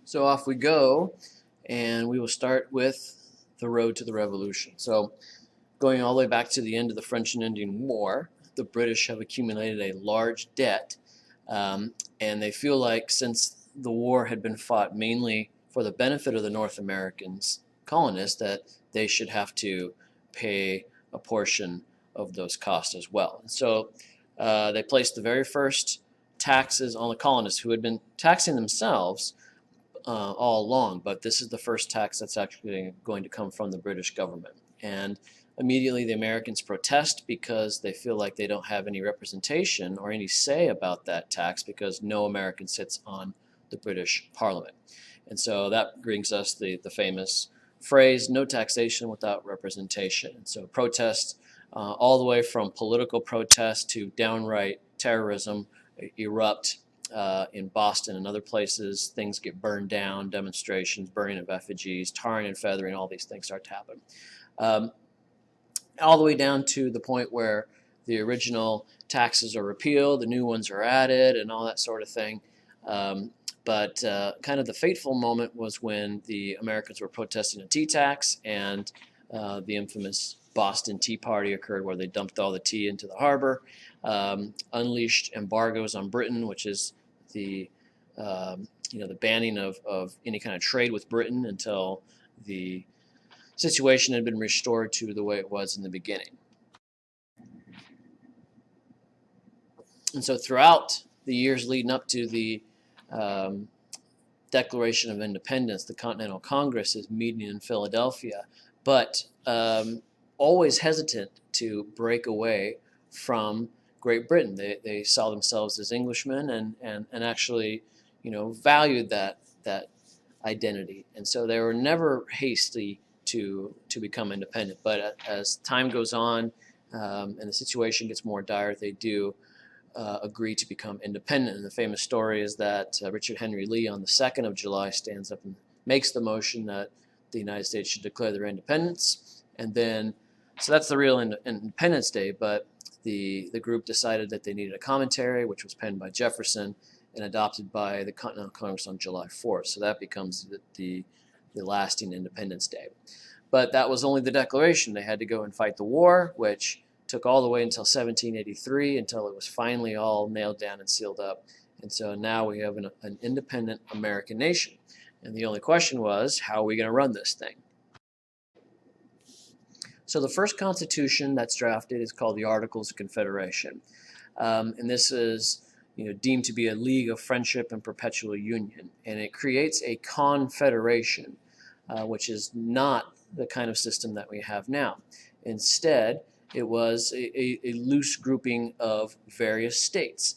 So off we go, and we will start with the road to the revolution. So going all the way back to the end of the French and Indian War, the British have accumulated a large debt, and they feel like since the war had been fought mainly for the benefit of the North Americans colonists, that they should have to pay a portion of those costs as well. And so they placed the very first taxes on the colonists who had been taxing themselves all along, but this is the first tax that's actually going to come from the British government. And immediately the Americans protest because they feel like they don't have any representation or any say about that tax because no American sits on the British Parliament. And so that brings us the famous phrase, no taxation without representation. And so protests, all the way from political protests to downright terrorism, erupt in Boston and other places. Things get burned down, demonstrations, burning of effigies, tarring and feathering, all these things start to happen. All the way down to the point where the original taxes are repealed, the new ones are added, and all that sort of thing. But kind of the fateful moment was when the Americans were protesting a tea tax, and the infamous Boston Tea Party occurred, where they dumped all the tea into the harbor, unleashed embargoes on Britain, which is the the banning of any kind of trade with Britain until the situation had been restored to the way it was in the beginning. And so throughout the years leading up to the Declaration of Independence, the Continental Congress is meeting in Philadelphia, but always hesitant to break away from Great Britain. They saw themselves as Englishmen and actually, valued that identity. And so they were never hasty to become independent. But as time goes on and the situation gets more dire, they do agree to become independent. And the famous story is that Richard Henry Lee on the 2nd of July stands up and makes the motion that the United States should declare their independence. And then, so that's the real Independence Day, but the group decided that they needed a commentary, which was penned by Jefferson and adopted by the Continental Congress on July 4th. So that becomes the lasting Independence Day. But that was only the declaration. They had to go and fight the war, which took all the way until 1783, until it was finally all nailed down and sealed up. And so now we have an independent American nation. And the only question was, how are we going to run this thing? So the first constitution that's drafted is called the Articles of Confederation. And this is deemed to be a league of friendship and perpetual union. And it creates a confederation, which is not the kind of system that we have now. Instead, it was a loose grouping of various states.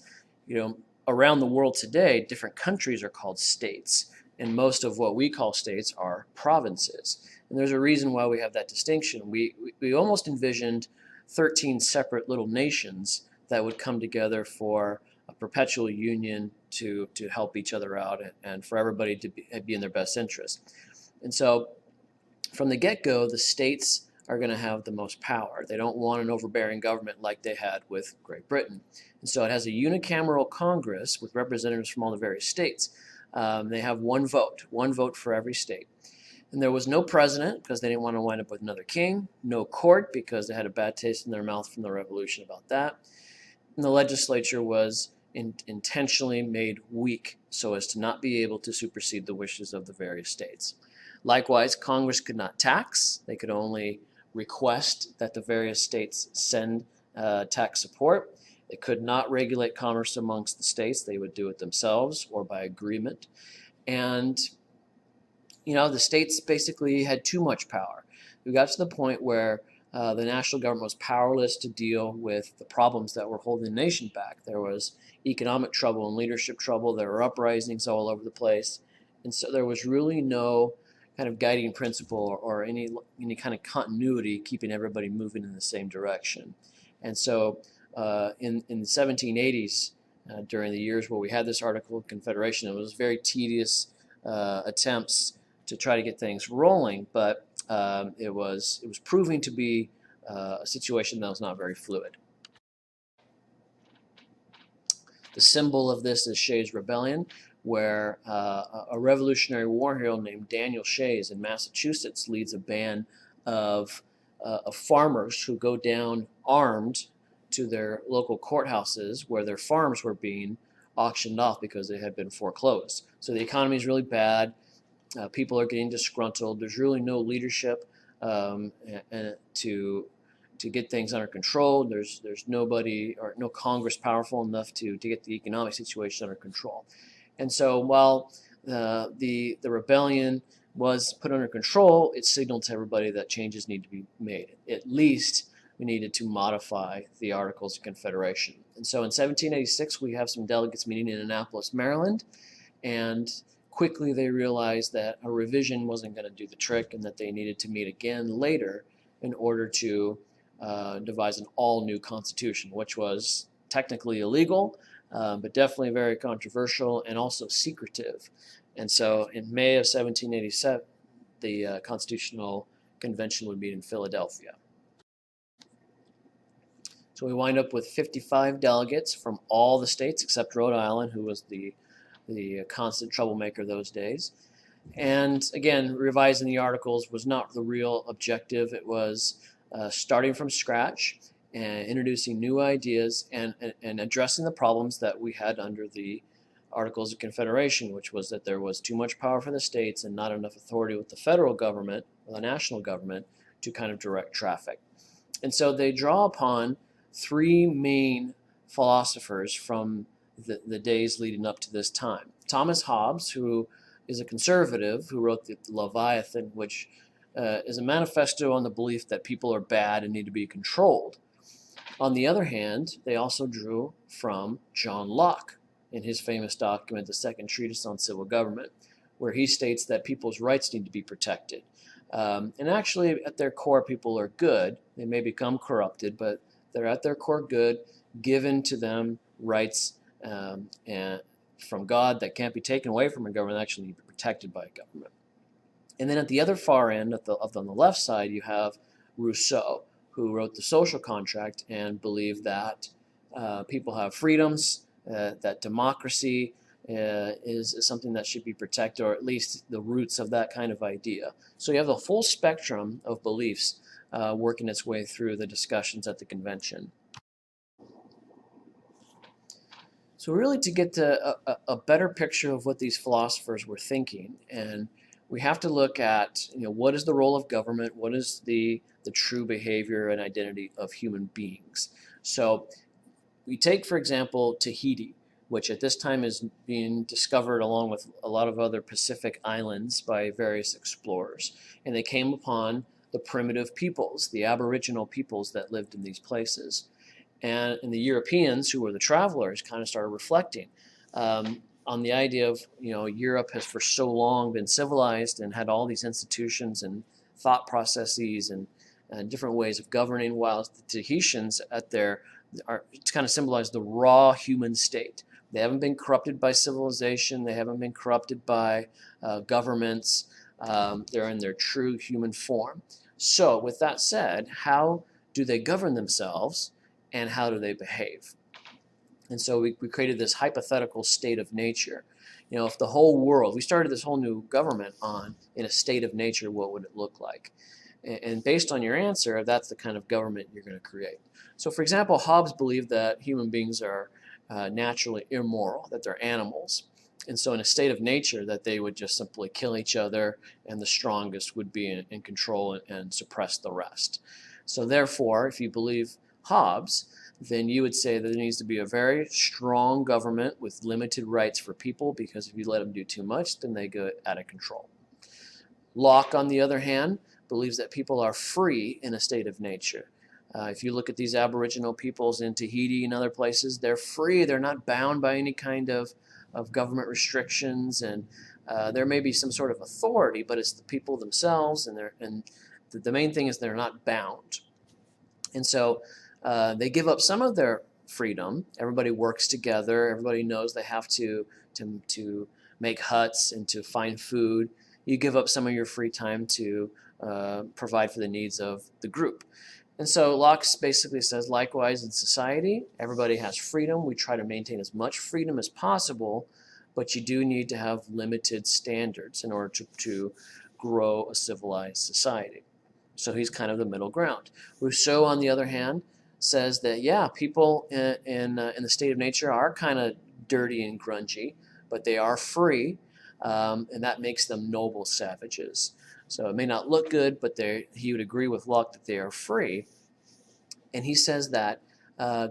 Around the world today, different countries are called states, and most of what we call states are provinces. And there's a reason why we have that distinction. We almost envisioned 13 separate little nations that would come together for a perpetual union to help each other out and for everybody to be in their best interest. And so from the get-go, the states are going to have the most power. They don't want an overbearing government like they had with Great Britain. And so it has a unicameral Congress with representatives from all the various states. They have one vote for every state. And there was no president because they didn't want to wind up with another king, no court because they had a bad taste in their mouth from the revolution about that. And the legislature was intentionally made weak so as to not be able to supersede the wishes of the various states. Likewise, Congress could not tax. They could only request that the various states send tax support. They could not regulate commerce amongst the states. They would do it themselves or by agreement. And the states basically had too much power. We got to the point where the national government was powerless to deal with the problems that were holding the nation back. There was economic trouble and leadership trouble. There were uprisings all over the place. And so there was really no kind of guiding principle or any kind of continuity keeping everybody moving in the same direction. And so in the 1780s, during the years where we had this Article of Confederation, it was very tedious attempts to try to get things rolling, but it was proving to be a situation that was not very fluid. The symbol of this is Shays' Rebellion, where a Revolutionary War hero named Daniel Shays in Massachusetts leads a band of farmers who go down armed to their local courthouses where their farms were being auctioned off because they had been foreclosed. So the economy is really bad. People are getting disgruntled. There's really no leadership to get things under control. There's nobody or no Congress powerful enough to get the economic situation under control. And so while the rebellion was put under control, it signaled to everybody that changes need to be made. At least we needed to modify the Articles of Confederation. And so in 1786, we have some delegates meeting in Annapolis, Maryland, and quickly they realized that a revision wasn't going to do the trick and that they needed to meet again later in order to devise an all-new constitution, which was technically illegal, but definitely very controversial and also secretive. And so in May of 1787, the Constitutional Convention would meet in Philadelphia. So we wind up with 55 delegates from all the states except Rhode Island, who was the constant troublemaker those days. And again, revising the Articles was not the real objective. It was starting from scratch and introducing new ideas and addressing the problems that we had under the Articles of Confederation, which was that there was too much power for the states and not enough authority with the federal government, or the national government, to kind of direct traffic. And so they draw upon three main philosophers from the days leading up to this time. Thomas Hobbes, who is a conservative, who wrote the Leviathan, which is a manifesto on the belief that people are bad and need to be controlled. On the other hand, they also drew from John Locke in his famous document, The Second Treatise on Civil Government, where he states that people's rights need to be protected. And actually, at their core, people are good. They may become corrupted, but they're at their core good, given to them rights and from God that can't be taken away from a government, actually need to be protected by a government. And then at the other far end, on the left side, you have Rousseau, who wrote The Social Contract and believed that people have freedoms, that democracy is something that should be protected, or at least the roots of that kind of idea. So you have the full spectrum of beliefs working its way through the discussions at the convention. So really, to get to a better picture of what these philosophers were thinking, and we have to look at, what is the role of government, what is the true behavior and identity of human beings. So we take, for example, Tahiti, which at this time is being discovered along with a lot of other Pacific islands by various explorers. And they came upon the primitive peoples, the aboriginal peoples that lived in these places. And the Europeans, who were the travelers, kind of started reflecting on the idea of, Europe has for so long been civilized and had all these institutions and thought processes and different ways of governing, while the Tahitians it's kind of symbolized the raw human state. They haven't been corrupted by civilization. They haven't been corrupted by governments. They're in their true human form. So with that said, how do they govern themselves and how do they behave? And so we created this hypothetical state of nature. If the whole world, we started this whole new government in a state of nature, what would it look like? And based on your answer, that's the kind of government you're going to create. So for example, Hobbes believed that human beings are naturally immoral, that they're animals. And so in a state of nature, that they would just simply kill each other and the strongest would be in control and suppress the rest. So therefore, if you believe Hobbes, then you would say that there needs to be a very strong government with limited rights for people, because if you let them do too much, then they go out of control. Locke, on the other hand, believes that people are free in a state of nature. If you look at these Aboriginal peoples in Tahiti and other places, they're free. They're not bound by any kind of government restrictions, and there may be some sort of authority, but it's the people themselves, and the main thing is they're not bound. And so they give up some of their freedom. Everybody works together. Everybody knows they have to make huts and to find food. You give up some of your free time to provide for the needs of the group. And so Locke basically says, likewise in society, everybody has freedom. We try to maintain as much freedom as possible, but you do need to have limited standards in order to grow a civilized society. So he's kind of the middle ground. Rousseau, on the other hand, says that, yeah, people in the state of nature are kind of dirty and grungy, but they are free, and that makes them noble savages. So it may not look good, but he would agree with Locke that they are free. And he says that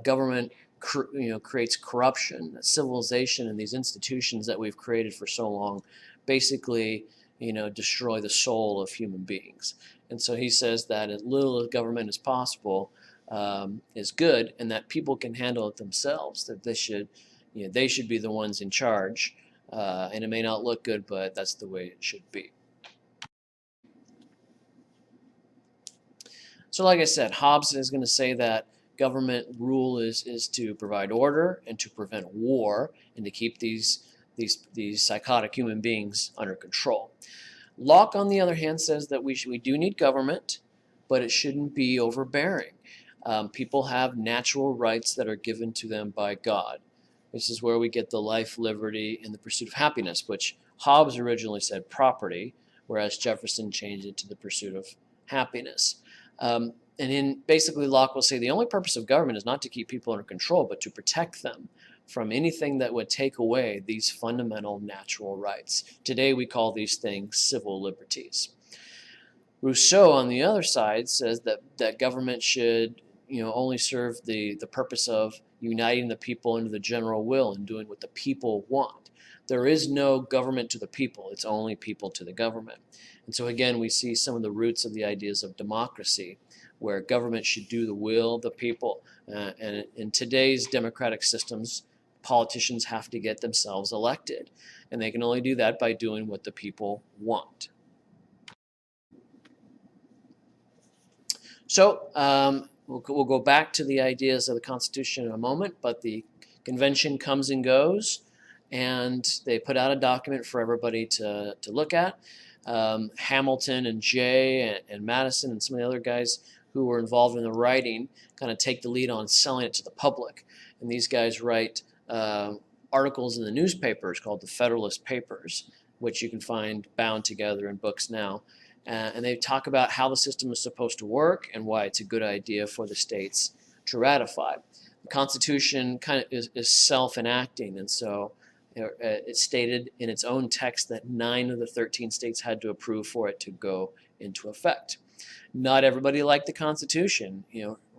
government creates corruption, that civilization and these institutions that we've created for so long basically destroy the soul of human beings. And so he says that as little of government as possible is good, and that people can handle it themselves, that they should be the ones in charge. And it may not look good, but that's the way it should be. So like I said, Hobbes is going to say that government rule is to provide order and to prevent war and to keep these psychotic human beings under control. Locke, on the other hand, says that we do need government, but it shouldn't be overbearing. People have natural rights that are given to them by God. This is where we get the life, liberty, and the pursuit of happiness, which Hobbes originally said property, whereas Jefferson changed it to the pursuit of happiness. And basically, Locke will say the only purpose of government is not to keep people under control, but to protect them from anything that would take away these fundamental natural rights. Today, we call these things civil liberties. Rousseau, on the other side, says that government should only serve the purpose of uniting the people into the general will and doing what the people want. There is no government to the people. It's only people to the government. And so again, we see some of the roots of the ideas of democracy, where government should do the will of the people. And in today's democratic systems, politicians have to get themselves elected. And they can only do that by doing what the people want. So we'll go back to the ideas of the Constitution in a moment, but the convention comes and goes, and they put out a document for everybody to look at. Hamilton and Jay and Madison and some of the other guys who were involved in the writing kind of take the lead on selling it to the public. And these guys write articles in the newspapers called the Federalist Papers, which you can find bound together in books now. And they talk about how the system is supposed to work and why it's a good idea for the states to ratify. The Constitution kind of is self-enacting, and so it's stated in its own text that 9 of the 13 states had to approve for it to go into effect. Not everybody liked the Constitution.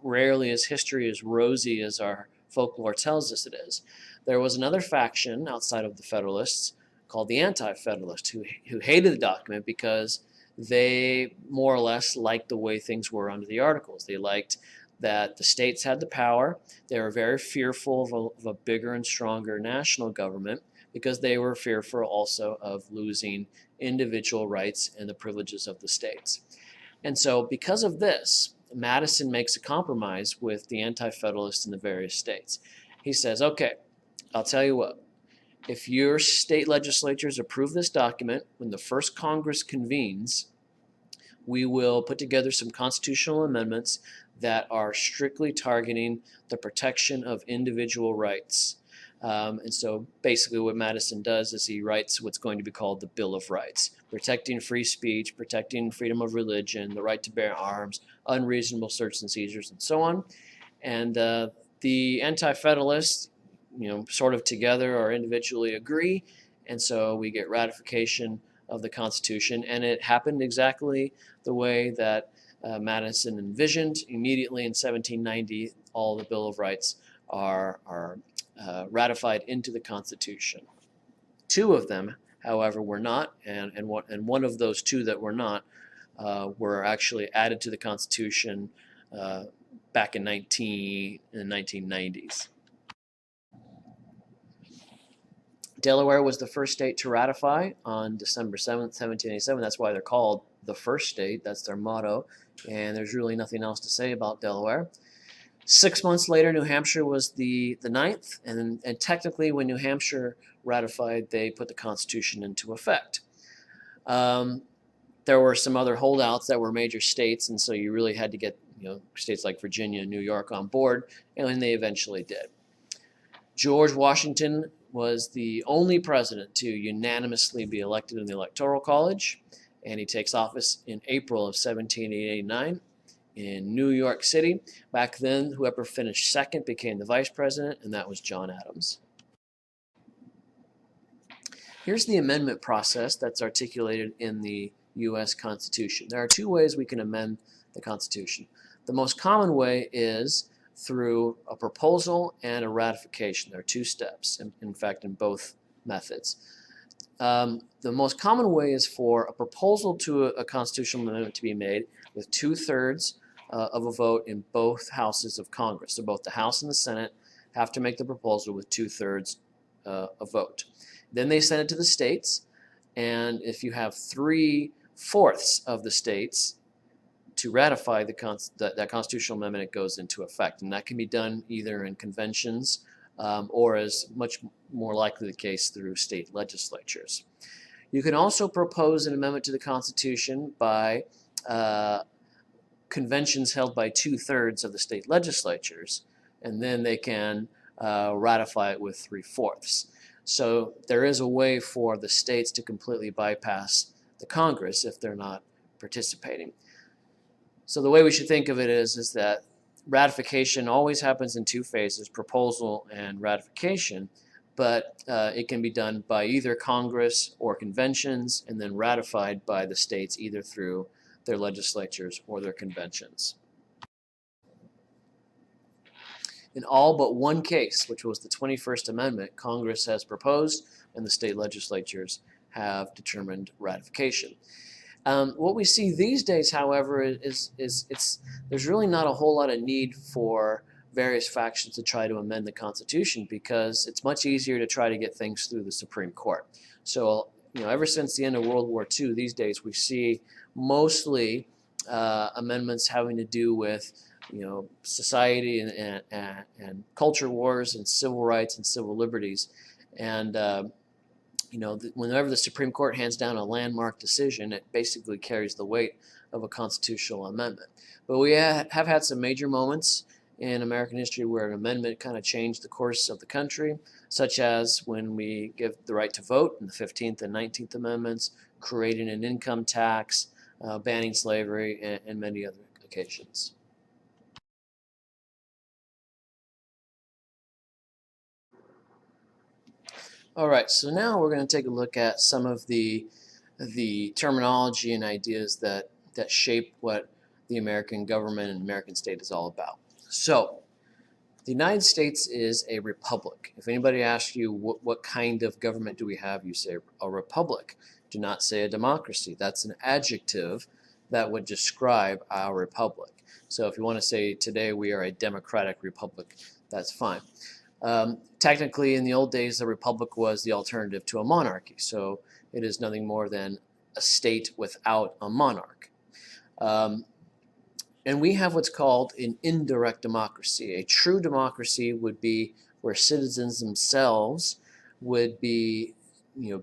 Rarely is history as rosy as our folklore tells us it is. There was another faction outside of the Federalists called the Anti-Federalists who hated the document because they more or less liked the way things were under the Articles. They liked that the states had the power. They were very fearful of a bigger and stronger national government because they were fearful also of losing individual rights and the privileges of the states. And so because of this, Madison makes a compromise with the Anti-Federalists in the various states. He says, okay, I'll tell you what. If your state legislatures approve this document, when the first Congress convenes, we will put together some constitutional amendments that are strictly targeting the protection of individual rights. And so basically what Madison does is he writes what's going to be called the Bill of Rights, protecting free speech, protecting freedom of religion, the right to bear arms, unreasonable searches and seizures, and so on. And the Anti-Federalists, sort of together or individually agree, and so we get ratification of the Constitution, and it happened exactly the way that Madison envisioned. Immediately in 1790, all the Bill of Rights are ratified into the Constitution. 2 of them, however, were not, and one of those 2 that were not were actually added to the Constitution back in the 1990s. Delaware was the first state to ratify on December 7th, 1787. That's why they're called the first state. That's their motto. And there's really nothing else to say about Delaware. 6 months later, New Hampshire was the 9th. And technically, when New Hampshire ratified, they put the Constitution into effect. There were some other holdouts that were major states, and so you really had to get states like Virginia and New York on board, and they eventually did. George Washington was the only president to unanimously be elected in the Electoral College, and he takes office in April of 1789 in New York City. Back then, whoever finished second became the vice president, and that was John Adams. Here's the amendment process that's articulated in the U.S. Constitution. There are two ways we can amend the Constitution. The most common way is through a proposal and a ratification. There are two steps, in fact, in both methods. The most common way is for a proposal to a constitutional amendment to be made with 2/3 of a vote in both houses of Congress. So both the House and the Senate have to make the proposal with 2/3 a vote. Then they send it to the states, and if you have 3/4 of the states to ratify that constitutional amendment, it goes into effect. And that can be done either in conventions or, as much more likely the case, through state legislatures. You can also propose an amendment to the Constitution by conventions held by 2/3 of the state legislatures, and then they can ratify it with 3/4. So there is a way for the states to completely bypass the Congress if they're not participating. So the way we should think of it is that ratification always happens in two phases, proposal and ratification, but it can be done by either Congress or conventions and then ratified by the states either through their legislatures or their conventions. In all but one case, which was the 21st Amendment, Congress has proposed and the state legislatures have determined ratification. What we see these days, however, is there's really not a whole lot of need for various factions to try to amend the Constitution because it's much easier to try to get things through the Supreme Court. So, ever since the end of World War II, these days we see mostly amendments having to do with society and culture wars and civil rights and civil liberties. And whenever the Supreme Court hands down a landmark decision, it basically carries the weight of a constitutional amendment. But we have had some major moments in American history where an amendment kind of changed the course of the country, such as when we give the right to vote in the 15th and 19th Amendments, creating an income tax, banning slavery, and many other occasions. All right, so now we're going to take a look at some of the terminology and ideas that shape what the American government and American state is all about. So, the United States is a republic. If anybody asks you what kind of government do we have, you say a republic. Do not say a democracy. That's an adjective that would describe our republic. So if you want to say today we are a democratic republic, that's fine. Technically, in the old days, the republic was the alternative to a monarchy, so it is nothing more than a state without a monarch. And we have what's called an indirect democracy. A true democracy would be where citizens themselves would be,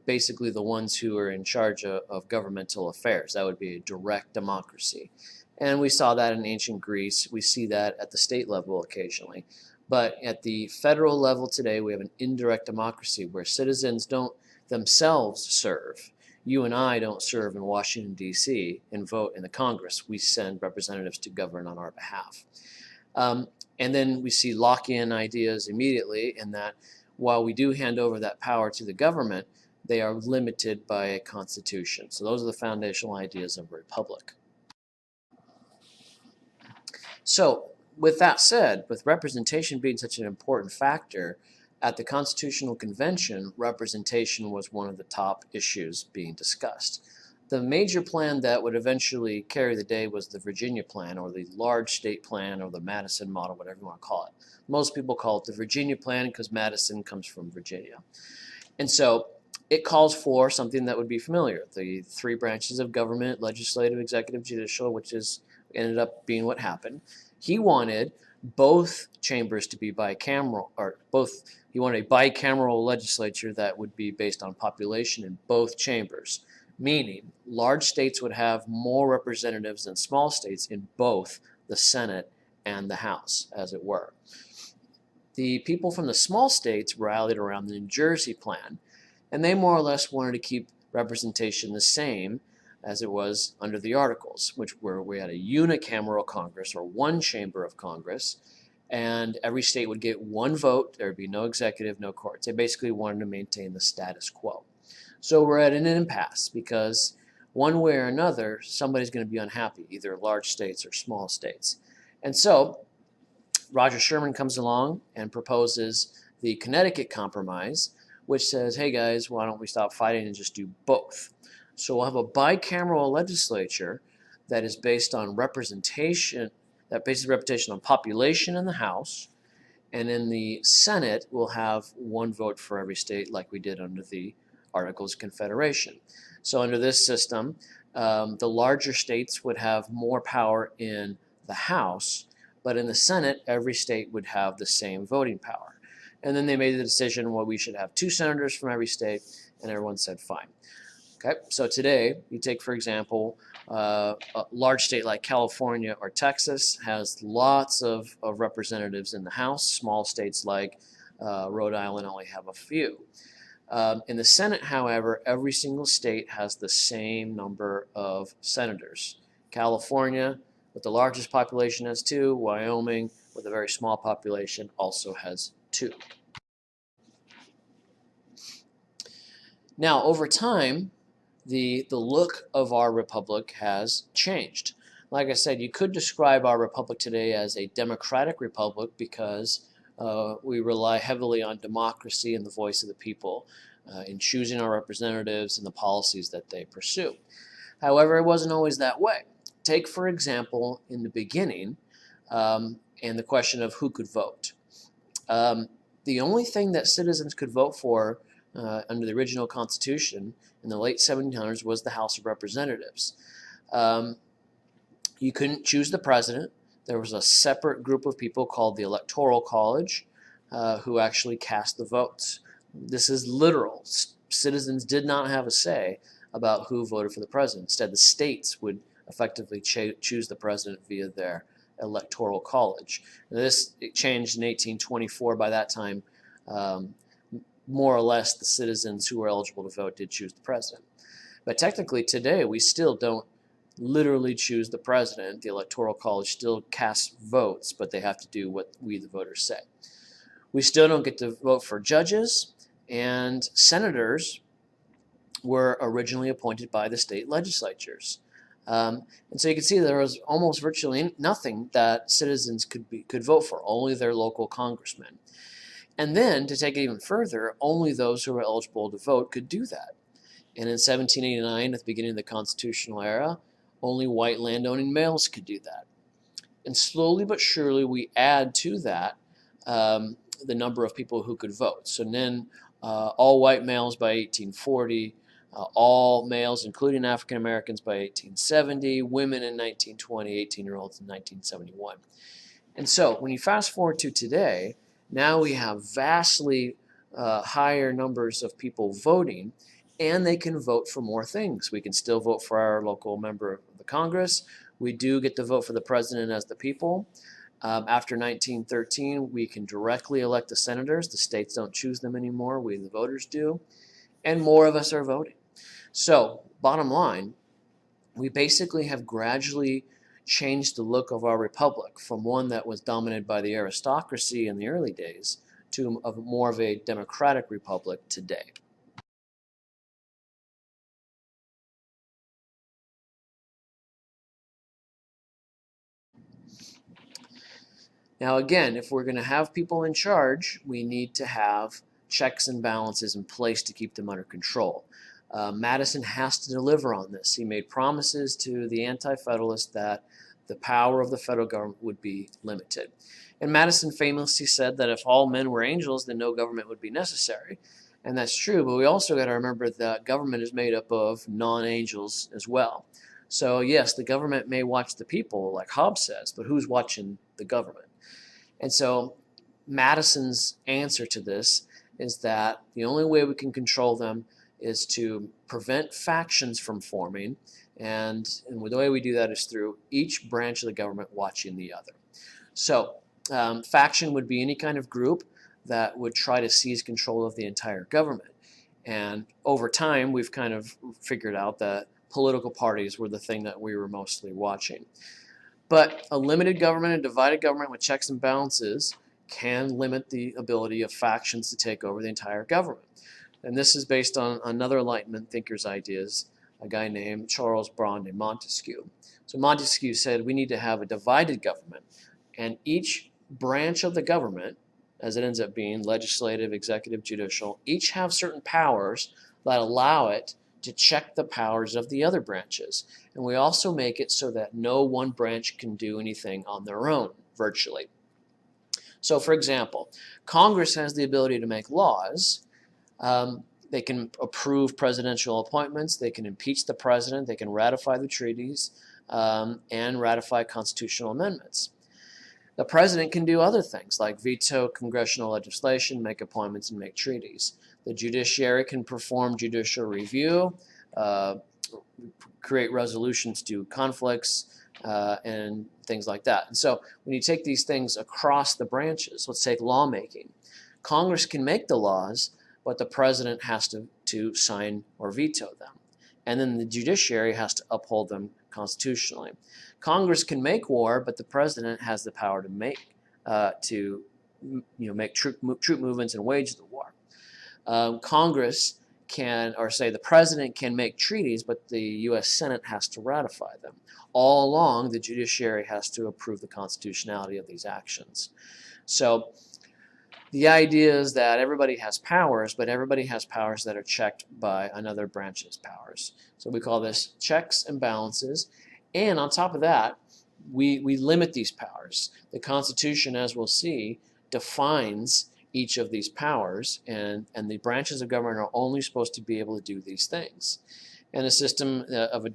basically the ones who are in charge of governmental affairs. That would be a direct democracy. And we saw that in ancient Greece. We see that at the state level occasionally. But at the federal level today, we have an indirect democracy where citizens don't themselves serve. You and I don't serve in Washington, D.C. and vote in the Congress. We send representatives to govern on our behalf. And then we see Lockean ideas immediately in that while we do hand over that power to the government, they are limited by a constitution. So those are the foundational ideas of a republic. So, with that said, with representation being such an important factor, at the Constitutional Convention, representation was one of the top issues being discussed. The major plan that would eventually carry the day was the Virginia Plan, or the Large State Plan, or the Madison Model, whatever you want to call it. Most people call it the Virginia Plan because Madison comes from Virginia. And so it calls for something that would be familiar, the three branches of government, legislative, executive, judicial, which ended up being what happened. He wanted both chambers to be bicameral, he wanted a bicameral legislature that would be based on population in both chambers, meaning large states would have more representatives than small states in both the Senate and the House, as it were. The people from the small states rallied around the New Jersey plan, and they more or less wanted to keep representation the same as it was under the Articles, where we had a unicameral Congress, or one chamber of Congress, and every state would get one vote. There would be no executive, no courts. They basically wanted to maintain the status quo. So we're at an impasse because one way or another, somebody's going to be unhappy, either large states or small states. And so Roger Sherman comes along and proposes the Connecticut Compromise, which says, hey guys, why don't we stop fighting and just do both? So we'll have a bicameral legislature that is based on representation, that bases representation on population in the House, and in the Senate we'll have one vote for every state like we did under the Articles of Confederation. So under this system, the larger states would have more power in the House, but in the Senate, every state would have the same voting power. And then they made the decision, well, we should have 2 senators from every state, and everyone said fine. Okay, so today, you take, for example, a large state like California or Texas has lots of representatives in the House. Small states like Rhode Island only have a few. In the Senate, however, every single state has the same number of senators. California, with the largest population, has 2. Wyoming, with a very small population, also has 2. Now, over time, the look of our republic has changed. Like I said, you could describe our republic today as a democratic republic because we rely heavily on democracy and the voice of the people in choosing our representatives and the policies that they pursue. However, it wasn't always that way. Take, for example, in the beginning, and the question of who could vote. The only thing that citizens could vote for under the original Constitution in the late 1700s was the House of Representatives. You couldn't choose the president. There was a separate group of people called the Electoral College who actually cast the votes. This is literal. Citizens did not have a say about who voted for the president. Instead, the states would effectively choose the president via their Electoral College. It changed in 1824. By that time, more or less, the citizens who were eligible to vote did choose the president. But technically, today, we still don't literally choose the president. The Electoral College still casts votes, but they have to do what we, the voters, say. We still don't get to vote for judges, and senators were originally appointed by the state legislatures. And so you can see there was almost virtually nothing that citizens could vote for, only their local congressmen. And then, to take it even further, only those who were eligible to vote could do that. And in 1789, at the beginning of the constitutional era, only white landowning males could do that. And slowly but surely, we add to that the number of people who could vote. So then, all white males by 1840, all males, including African Americans, by 1870, women in 1920, 18-year-olds in 1971. And so, when you fast forward to today, now we have vastly higher numbers of people voting, and they can vote for more things. We can still vote for our local member of the Congress. We do get to vote for the president as the people. After 1913, we can directly elect the senators. The states don't choose them anymore. We, the voters, do. And more of us are voting. So, bottom line, we basically have gradually changed the look of our republic from one that was dominated by the aristocracy in the early days to more of a democratic republic today. Now again, if we're going to have people in charge, we need to have checks and balances in place to keep them under control. Madison has to deliver on this. He made promises to the Anti-Federalists that the power of the federal government would be limited. And Madison famously said that if all men were angels, then no government would be necessary. And that's true, but we also got to remember that government is made up of non-angels as well. So yes, the government may watch the people, like Hobbes says, but who's watching the government? And so Madison's answer to this is that the only way we can control them is to prevent factions from forming, and the way we do that is through each branch of the government watching the other. So Faction would be any kind of group that would try to seize control of the entire government. And over time, we've kind of figured out that political parties were the thing that we were mostly watching. But a limited government, a divided government with checks and balances, can limit the ability of factions to take over the entire government. And this is based on another Enlightenment thinker's ideas, a guy named Charles Braun de Montesquieu. So Montesquieu said we need to have a divided government, and each branch of the government, as it ends up being, legislative, executive, judicial, each have certain powers that allow it to check the powers of the other branches. And we also make it so that no one branch can do anything on their own, virtually. So for example, Congress has the ability to make laws. They can approve presidential appointments, they can impeach the president, they can ratify the treaties, and ratify constitutional amendments. The president can do other things like veto congressional legislation, make appointments, and make treaties. The judiciary can perform judicial review, create resolutions to conflicts, and things like that. And so when you take these things across the branches, let's take lawmaking. Congress can make the laws, but the president has to sign or veto them. And then the judiciary has to uphold them constitutionally. Congress can make war, but the president has the power to make troop movements and wage the war. Congress can, or say the president can make treaties, but the U.S. Senate has to ratify them. All along, the judiciary has to approve the constitutionality of these actions. So the idea is that everybody has powers, but everybody has powers that are checked by another branch's powers. So we call this checks and balances. And on top of that, we limit these powers. The Constitution, as we'll see, defines each of these powers, and the branches of government are only supposed to be able to do these things. And a system of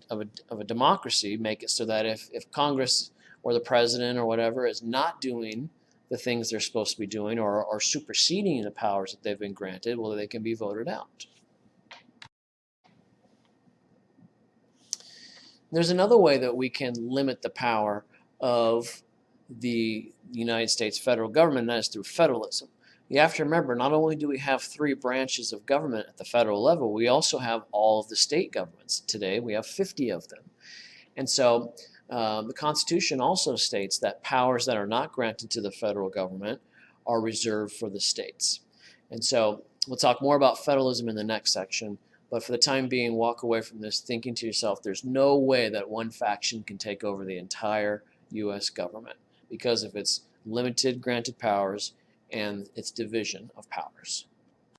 a democracy make it so that if Congress or the president or whatever is not doing the things they're supposed to be doing, or superseding the powers that they've been granted, well, they can be voted out. There's another way that we can limit the power of the United States federal government, and that is through federalism. You have to remember, not only do we have 3 branches of government at the federal level, we also have all of the state governments. Today, we have 50 of them. And so the Constitution also states that powers that are not granted to the federal government are reserved for the states. And so we'll talk more about federalism in the next section, but for the time being, walk away from this thinking to yourself, there's no way that one faction can take over the entire U.S. government because of its limited granted powers and its division of powers.